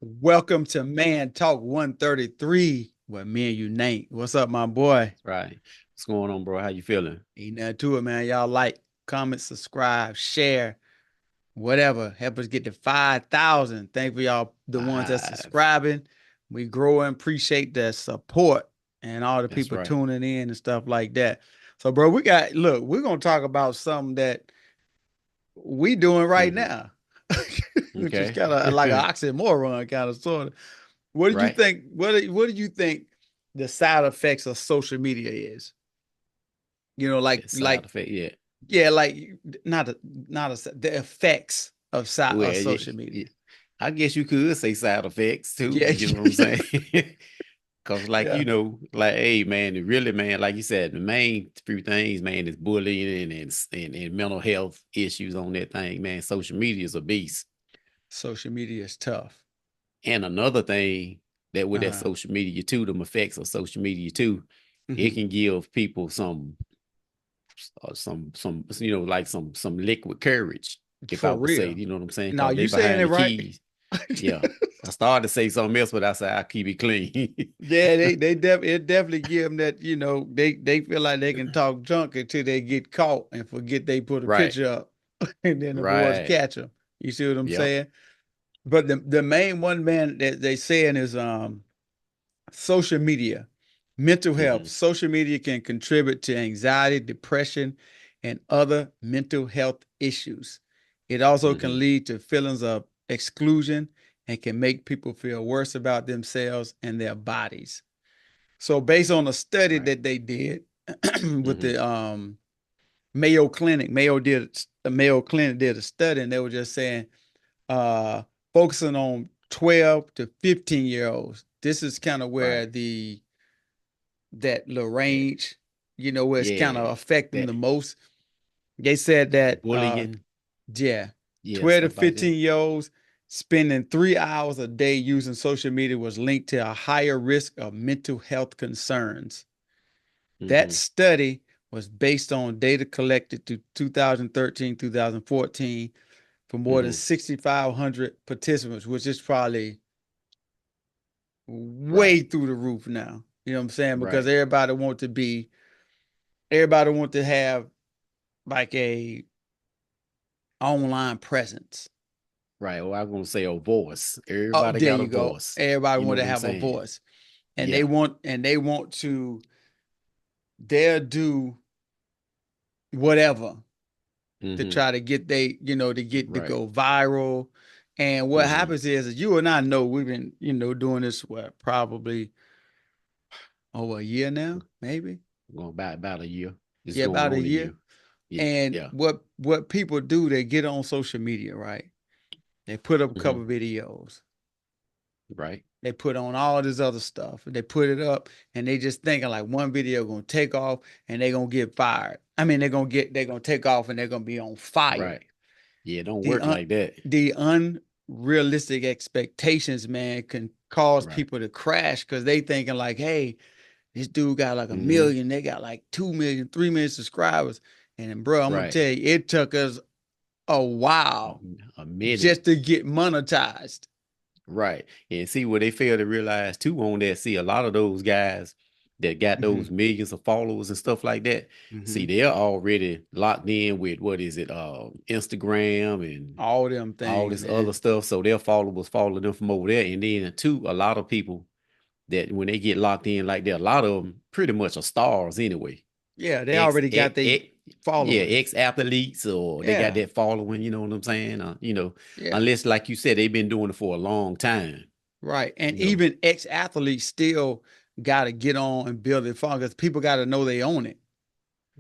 Welcome to Man Talk 133, where me and you, Nate. What's up, my boy? Right. What's going on, bro? How you feeling? Ain't nothing to it, man. Y'all like, comment, subscribe, share, whatever. Help us get to 5,000. Thank for y'all, the ones that's Five. subscribing. We grow and appreciate the support and all the That's people right. tuning in and stuff like that. So, bro, we're going to talk about something that we doing right Hmm. now, which is Okay. kind of like an oxymoron, kind of sort of. What do you Right. think? What do you think the side effects of social media is? You know, It's side effect. Yeah. yeah, like the effects of Well, yeah, social yeah. media. I guess you could say side effects too. Yeah, You know what I'm saying? Cause yeah, like, hey man, really, man, like you said, the main few things, man, is bullying and mental health issues on that thing, man. Social media is a beast. social media is tough. And another thing that with that Uh-huh. social media too, them effects of social media too, it Hmm. can give people like some liquid courage, if I For would say, real. you know what I'm saying? Now Because they you saying behind it the right? keys. Yeah. I started to say something else, but I said I keep it clean. Yeah, it definitely give them that, they feel like they can talk junk until they get caught and forget they put a Right. picture up and then the boys Right. catch them. You see what I'm Yep. saying? But the main one, man, that they saying is social media, mental health. Hmm. Social media can contribute to anxiety, depression, and other mental health issues. It also can Hmm. lead to feelings of exclusion and can make people feel worse about themselves and their bodies. So, based on a study Right. that they did with Hmm. the Mayo Clinic, Mayo Clinic did a study, and they were just saying, uh, focusing on 12 to 15-year olds. This is kind of where Right. the that little Yeah. range, where it's kind of Yeah. affecting That the most. They said that bullying. yeah, Yeah. 12 to Stuff like that. 15-year olds spending 3 hours a day using social media was linked to a higher risk of mental health concerns. That Hmm. study was based on data collected to 2013, 2014 for more than Hmm. 6,500 participants, which is probably Right. way through the roof now. You know what I'm saying? Because Right. everybody want to have like a online presence. Right. Well, I'm gonna say a voice. Oh, Everybody there got a you go. voice. Everybody You know want to what I'm have a saying? voice. And Yeah. they want to they'll do whatever to Hmm. try to get to get to Right. go viral. And what Hmm. happens is you and I know we've been, doing this what probably over a year now, maybe. Going about a year. It's Yeah, going about a on a year. year. Yeah, And yeah. what people do, they get on social media, right? They put up a Hmm. couple videos. Right, They put on all this other stuff. They put it up and they just thinking like one video gonna take off and they're gonna get fired. I mean, they're gonna take off and they're gonna be on fire. right. Yeah, it don't The work un, like that. the unrealistic expectations, man, can cause Right. people to crash because they thinking like, hey, this dude got like a Hmm. million, they got like 2 million, 3 million subscribers. And bro, I'm gonna Right. tell you, it took us a while A minute. just to get monetized. Right. And see what they fail to realize too on that. See, a lot of those guys that got Hmm. those millions of followers and stuff like that, Hmm. see, they're already locked in with what is it, Instagram and All them all things, this other man. stuff. So their followers follow them from over there. And then too, a lot of people that when they get locked in like that, a lot of them pretty much are stars anyway. Yeah, they Ex, already got ex, their ex yeah, following. ex athletes or they got Yeah, that following, you know what I'm saying? yeah, Unless like you said, they've been doing it for a long time, right. And you know. even ex-athletes still got to get on and build their following because people got to know they own it.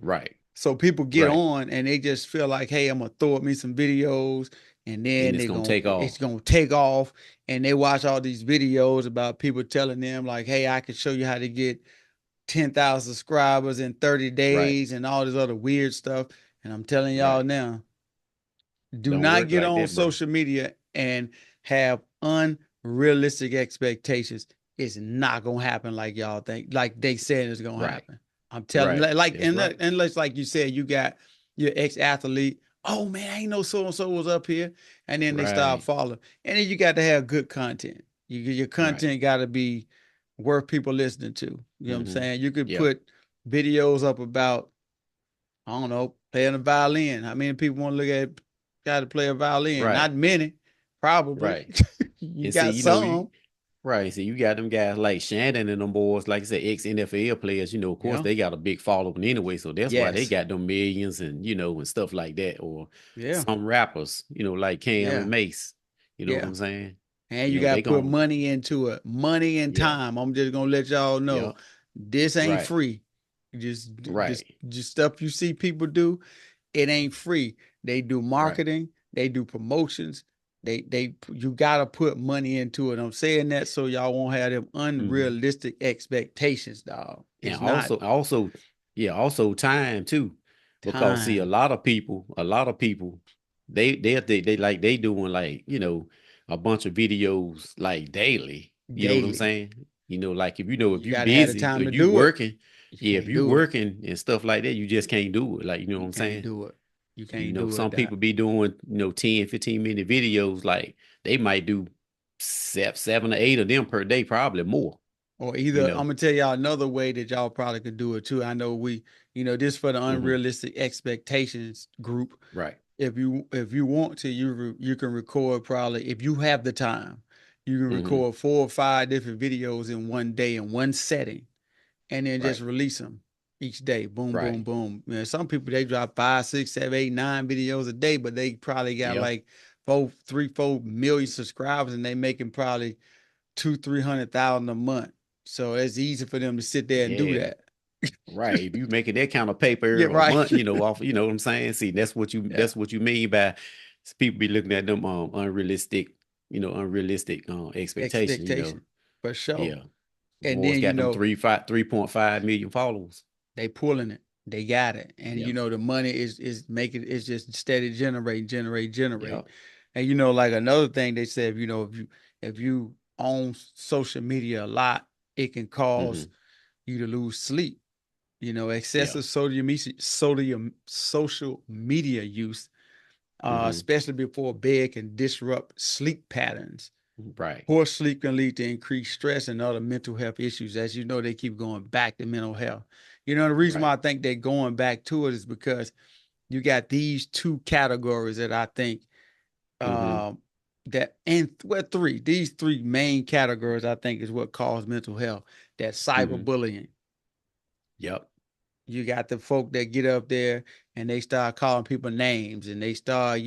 Right, So people get right. on and they just feel like, hey, I'm gonna throw up me some videos, and And then it's gonna take it's off. gonna take off. And they watch all these videos about people telling them like, hey, I can show you how to get 10,000 subscribers in 30 Right. days and all this other weird stuff. And I'm telling y'all Right. now, do Don't not work get like on that, bro. social media and have unrealistic expectations. It's not gonna happen like y'all think, like they said it's gonna Right. happen. I'm telling Right. you, like, That's right. unless like you said, you got your ex-athlete. Oh man, I ain't know so and so was up here, and then they start Right. following. And then you got to have good content. Your Right. content got to be worth people listening to. You know what I'm Mm-hmm. saying? You could Yep. put videos up about, I don't know, playing a violin. How many people want to look at got to play a violin? Right. Not many, probably. Right. You And see, got you know, you some. right. See, you got them guys like Shannon and them boys, like I said, ex NFL players, of course Yeah. they got a big following anyway. So that's why they Yes. got them millions and and stuff like that. Or Yeah. some rappers, like Cam and Yeah. Mace. You know what Yeah. I'm saying? And you got They to put gon' money into it, money and yeah, time. I'm just gonna let y'all know yep, this ain't right, free. Just, just, right, just stuff you see people do. It ain't free. They do right. marketing. They do promotions. You gotta put money into it. I'm saying that so y'all won't have them Hmm. unrealistic expectations, dog. And It's not yeah, also time too, because see, time a lot of people, they like they doing like a bunch of videos like daily. You know what I'm daily. saying? Like if You you gotta have the busy time or to you do it. working, You yeah, if can't you do it. working and stuff like that, you just can't do it. Like what You I'm can't saying? do it. You can't do it, Some doc. people be doing 10, 15 minute videos. Like they might do 7 or 8 of them per day, probably more. Or You either I'm know, gonna tell y'all another way that y'all probably could do it too. I know this for the hmm unrealistic expectations group. right, If you want to, you can record probably if you have the time. You can hmm record 4 or 5 different videos in one day in one setting, and then just right, release them each day. Boom, boom, right. boom. Some people they drop 5, 6, 7, 8, 9 videos a day, but they probably got Yeah. like 4 million subscribers, and they making probably 200,000, 300,000 a month. So it's easy for them to sit there and do Yeah. that. Right. If you making that kind of Yeah, paper a right. month, off, what I'm saying? See, Yeah, that's what you mean by people be looking at them unrealistic expectations, expectation for sure. Yeah. And Boys then got them 3.5 million followers. they pulling it, they got it, and Yeah. the money is making it's just steady generate. Yeah. And like another thing they said, if you own social media a lot, it can cause Hmm. you to lose sleep. Yeah. Excessive social media use, Hmm. especially before bed, can disrupt sleep patterns. Right. Poor sleep can lead to increased stress and other mental health issues. As you know, they keep going back to mental health. The reason Right. why I think they're going back to it is because you got these two categories that I think Hmm. um, that and well, three. These three main categories I think is what cause mental health. That Hmm. cyberbullying. Yep. You got the folk that get up there and they start calling people names and they start,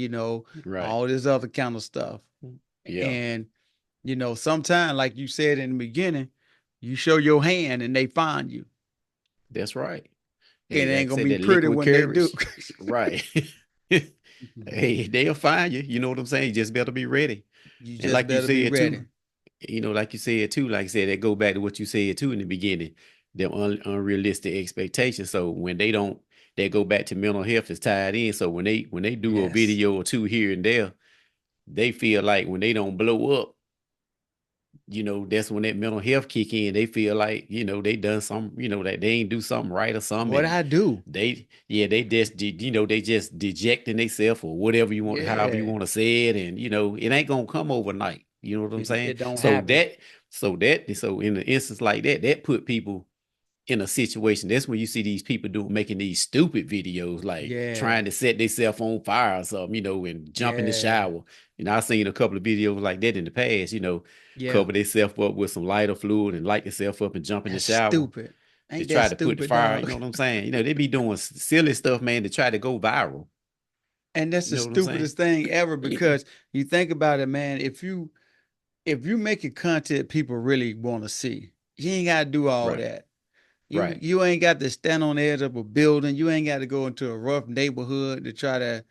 Right. all this other kind of stuff. Yeah. And sometimes, like you said in the beginning, you show your hand and they find you. That's right. It Hey, like ain't I gonna said, be that pretty liquid when they do. courage. Right. Hey, they'll find you. You know what I'm saying? You just better be ready. You And just like you better be said too, ready. like I said, that go back to what you said too in the beginning, them unrealistic expectations. So when they don't, they go back to mental health is tied in. So when they do a Yes. video or two here and there, they feel like when they don't blow up, that's when that mental health kick in. They feel like, they done some, that they ain't do something right or something. What And I do. they just, they just dejecting themselves or whatever you want, however you Yeah. want to say it. And, it ain't going to come overnight. You know what I'm saying? It don't So happen. so in an instance like that, that put people in a situation. That's when you see these people making these stupid videos, like Yeah. trying to set themselves on fire or something, and jump in the Yeah. shower. I've seen a couple of videos like that in the past, Yeah. cover themselves up with some lighter fluid and light themselves up and jump in the That's shower stupid. to Ain't that try to put the stupid, fire. You dog? know what I'm saying? They be doing silly stuff, man, to try to go viral. And that's You the know what I'm saying? stupidest thing ever because you think about it, man. If you making content people really want to see, you ain't gotta do all Right, that. You right, you ain't got to stand on the edge of a building. You ain't got to go into a rough neighborhood to try to,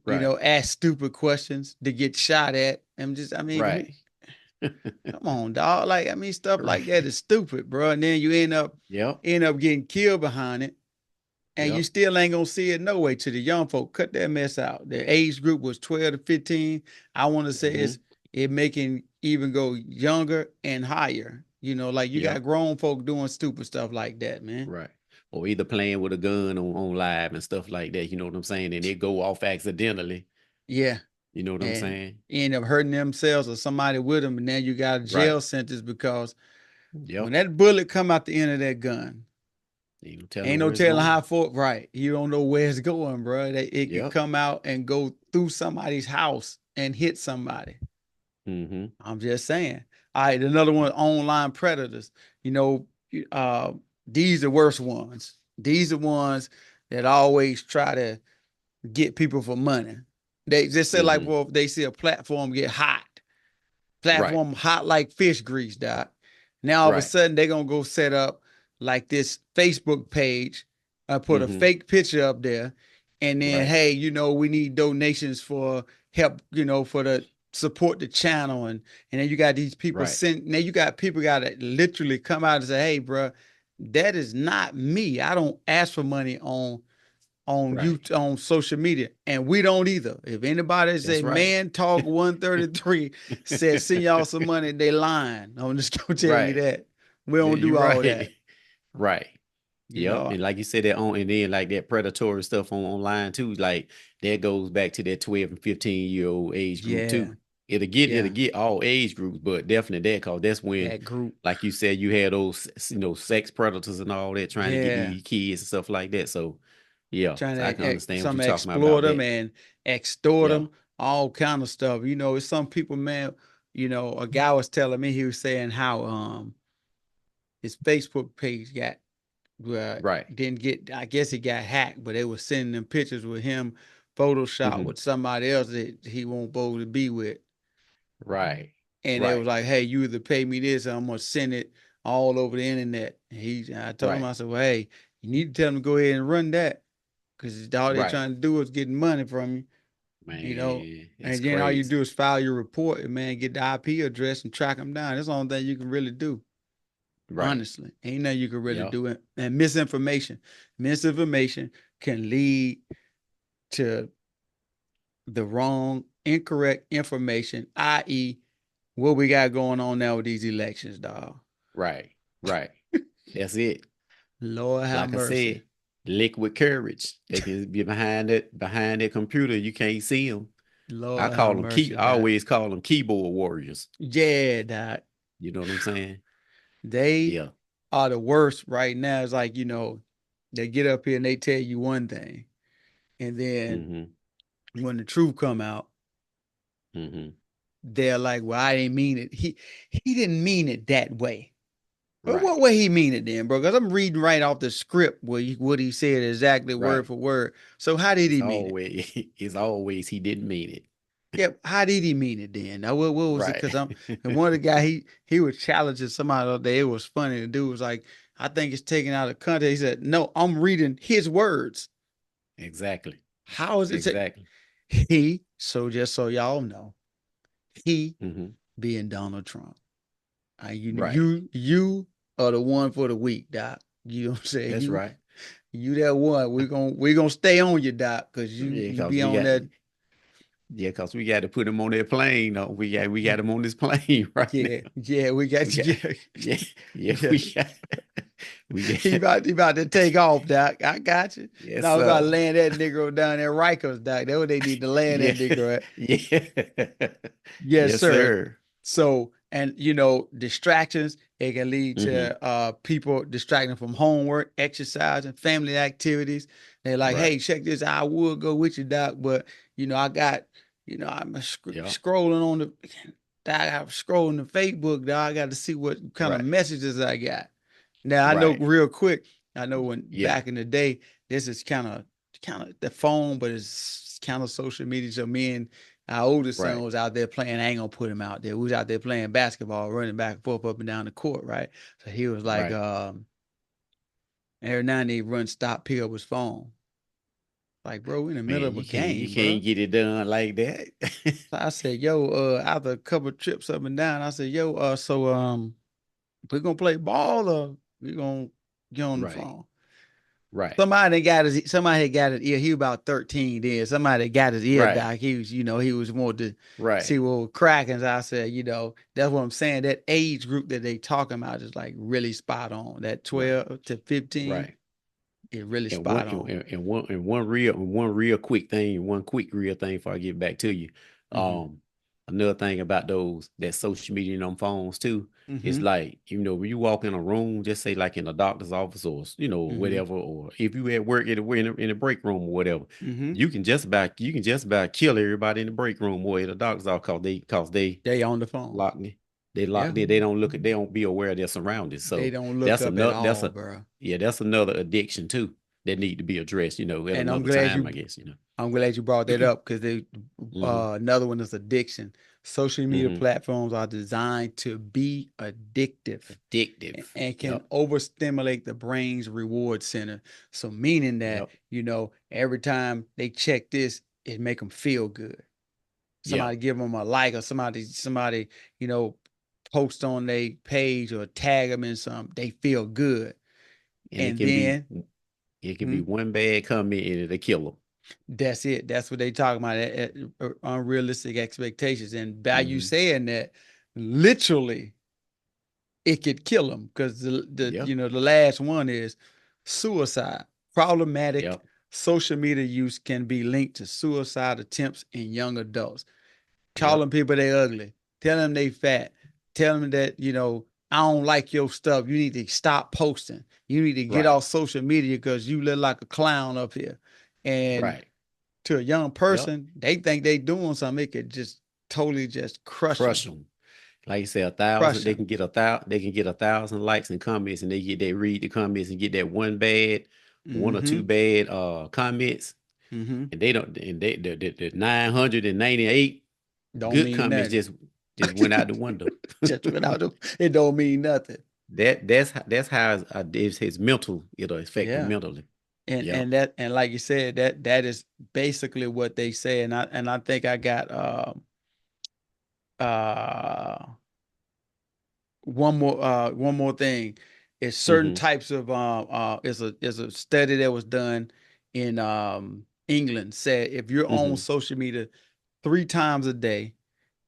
right, ask stupid questions to get shot at. right. Come on, dog. Like, stuff like Right. that is stupid, bro. And then you end up Yep, getting killed behind it, and you yep. still ain't gonna see it no way. To the young folk, cut that mess out. The age group was 12 to 15. I want to say Hmm. it making even go younger and higher. Like you got Yep. grown folk doing stupid stuff like that, man. Right. Or either playing with a gun on live and stuff like that. You know what I'm saying? And it go off accidentally. Yeah. You know what I'm and saying? end up hurting themselves or somebody with them, and then you got a Right. jail sentence because when Yep. that bullet come out the end of that gun, Ain't no telling ain't no where it's telling how going. far. Right, you don't know where it's going, bro. It could Yep. come out and go through somebody's house and hit somebody. Mm-hmm. I'm just saying. All right, another one, online predators. You know, uh, these are worst ones. These are ones that always try to get people for money. They just say like, Mm-hmm. well, if they see a platform get hot, Right. platform hot like fish grease, doc. Now all of a Right. sudden they're gonna go set up like this Facebook page, put a Mm-hmm. fake picture up there, and then Right. hey, we need donations for help, for the support the channel, and then you got these people Right. send. Now you got people got to literally come out and say, hey, bro, that is not me. I don't ask for money on you Right. on social media, and we don't either. If anybody say That's right. man talk 133 said send y'all some money, they lying. I'm just gonna tell you Right. that we Yeah, don't do you're all right. that. Right. You Yep. know, And like you said, that on and then like that predatory stuff on online too, like that goes back to that 12 and 15-year-old age group yeah, too. It'll yeah, get all age groups, but definitely that cause that's when, that group, like you said, you had those sex predators and all that trying to get yeah, these kids and stuff like that. So yeah, trying so I to can understand what you're some talking exploit about them that. and extort Yeah. them, all kind of stuff. It's some people, man. A guy was telling me, he was saying how his Facebook page got Right. didn't get, I guess he got hacked, but they were sending them pictures with him Photoshop Hmm. with somebody else that he won't be able to be with. Right. And they was Right. like, hey, you either pay me this or I'm gonna send it all over the internet. I told him, Right. I said, well, hey, you need to tell them to go ahead and run that because all they Right. trying to do is getting money from you, you know. Man, it's And then all you crazy. do is file your report and man, get the IP address and track them down. That's the only thing you can really do. Right. Honestly, ain't nothing you can really Yep. do. And misinformation can lead to the wrong, incorrect information, i.e., what we got going on now with these elections, dog. Right. Right. That's it. Lord have Like I mercy. said, liquid courage. They can be behind that computer. You can't see them. Lord have mercy, I doc. always call them keyboard warriors. Yeah, doc. You know what I'm saying? They Yeah. are the worst right now. It's like, they get up here and they tell you one thing. And then Mm-hmm. when the truth come out, Mm-hmm. they're like, well, I didn't mean it. He didn't mean it that way. But what Right. way he mean it then, bro? Because I'm reading right off the script what he said exactly word Right. for word. So how did he mean it? It's always he didn't mean it. Yeah, how did he mean it then? Now what was it? Right. Because and one of the guy he was challenging somebody the other day. It was funny. The dude was like, I think it's taken out of context. He said, no, I'm reading his words. Exactly. How is it? Exactly. So just so y'all know, he Mm-hmm. being Donald Trump. Right. You are the one for the week, Doc. You know what I'm saying? That's right. You that one. We're gonna stay on you, Doc, because Yeah, you because be on that. we got to put him on that plane. No, we got him on this plane right now. Yeah, yeah, we We got got you. yeah, yeah, Yeah, we got we he got about to take off, Doc. I got you. yes, No, we about to sir. land that Negro down there, Rikers, Doc. That's what they need to land Yeah, that Negro at. yeah. Yes, Yes, sir. sir. So, and distractions, it can lead Hmm. to people distracting from homework, exercise, and family activities. They're like, hey, Right. check this out. I would go with you, Doc, but I got, I'm Yeah. scrolling on I'm scrolling the Facebook, Doc. I got to see what kind of Right. messages I got. Now I know Right. real quick. I know when Yeah. back in the day, this is kind of the phone, but it's kind of social media. So me and our oldest son Right. was out there playing. I ain't gonna put him out there. We was out there playing basketball, running back and forth up and down the court, right? So he was like, Right. every now and then he run, stop, pick up his phone. Like, bro, we in the middle Man, of a you game, can't bro. get it done like that. So I said, yo, after a couple of trips up and down, I said, yo, so we gonna play ball or we gonna get on the Right. phone? Right. Somebody had got his ear. He was about 13 then. Somebody got his ear Right. doc. He was wanting to see Right. what was cracking. So I said, that's what I'm saying. That age group that they talking about is like really spot on. That Right. 12 to 15 Right. is really And one spot on. and one quick thing, one quick real thing before I get back to you. Mm-hmm. Another thing about those that social media and them phones too, it's Mm-hmm. like, when you walk in a room, just say like in a doctor's office or Mm-hmm. whatever, or if you at work in a break room or whatever, Mm-hmm. you can just about kill everybody in the break room or at a doctor's office because they They on the phone. locked in. They Yeah. locked in. They don't be aware of their surroundings. They So don't look that's up at another all, bro. that's another addiction too that need to be addressed, at And another time, I you guess. I'm glad you brought that up because they Hmm. another one is addiction. Social media Hmm. platforms are designed to be addictive Addictive. and can Yep. overstimulate the brain's reward center. So meaning that, Yep. every time they check this, it make them feel good. Yeah. Somebody give them a like or somebody, you know, post on their page or tag them in something, they feel good. And And then it can be hmm, one bad comment and it'll kill them. that's it. That's what they talk about. Unrealistic expectations. And by you Hmm. saying that, literally, it could kill them because Yeah. the last one is suicide. Problematic Yep. social media use can be linked to suicide attempts in young adults. Yep. Calling people they ugly, telling them they fat, telling them that I don't like your stuff. You need to stop posting. You need to get Right. off social media because you look like a clown up here. And Right. to a young Yep. person, they think they doing something. It could just totally just crush them, Crush them. Like you say, crush they can them. get 1,000, they can get 1,000 likes and comments, and they read the comments and get that one or two Mm-hmm. bad comments, Mm-hmm. and they don't, and the 998 Don't good mean comments nothing. just went out the window. Just without them, it don't mean nothing. That's how it's his mental, it'll affect him Yeah. mentally. And Yep. and that and like you said, that is basically what they say. And I think I got uh one more thing is certain Hmm. types of is a study that was done in England said if you're on Hmm. social media 3 times a day,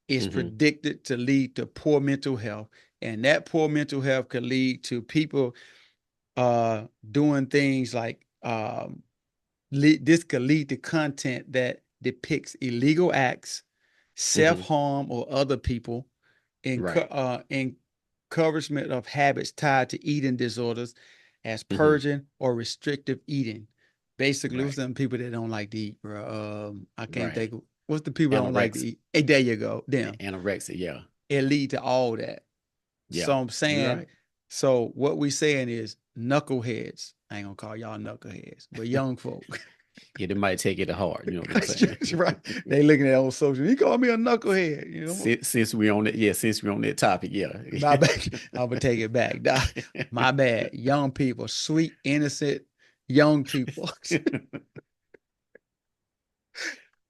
it's Hmm. predicted to lead to poor mental health, and that poor mental health could lead to people doing things like this could lead to content that depicts illegal acts, self Hmm. harm, or other people, Right. encouragement of habits tied to eating disorders, as Hmm. purging or restrictive eating. Basically, what's Right. some people that don't like to eat, bro? I can't think Right. of what's the people that don't like to Anorexia. eat. Hey, there you go. Them. Anorexia. Yeah. It lead to all that. Yeah. So I'm You're saying, right. so what we saying is knuckleheads. I ain't gonna call y'all knuckleheads, but young folk. Yeah, they might take it to heart. You know what I'm saying? Right. They looking at on social. He called me a knucklehead. Since we on it, yeah. Since we on that topic, yeah. My bad. I'm gonna take it back. My bad. Young people, sweet, innocent young people.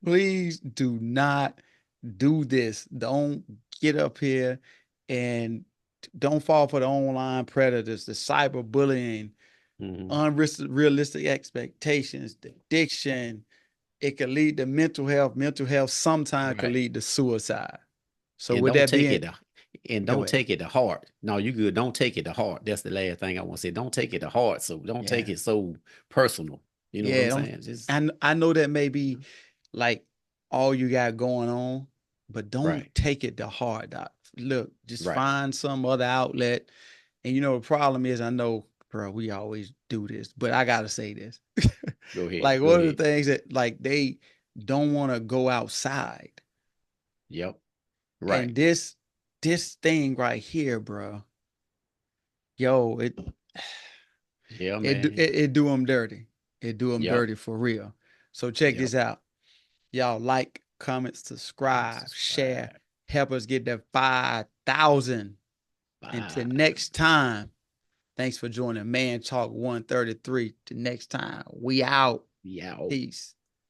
Please do not do this. Don't get up here and don't fall for the online predators, the cyberbullying, Hmm. unrealistic expectations, the addiction. It could lead to mental health. Mental health sometimes could Right. lead to suicide. So And with don't that take being, it and go don't ahead. take it to heart. No, you good. Don't take it to heart. That's the last thing I want to say. Don't take it to heart. So don't take Yeah. it so personal. You know what Yeah, I'm don't saying? Just and I know that may be like all you got going on, but don't right. take it to heart, doc. Look, just Right. find some other outlet. And the problem is I know, bro, we always do this, but I gotta say this. Go ahead. Like Go one of ahead. the things that like they don't want to go outside. Yep. Right. And this thing right here, bro, yo, Yeah, it do- man. it do them dirty. It do them Yep. dirty for real. So check Yep. this out. Y'all like, comment, subscribe, share, Subscribe. help us get that 5,000. Until Bye. next time, thanks for joining Man Talk 133. Till next time, we out. Yeah. Peace.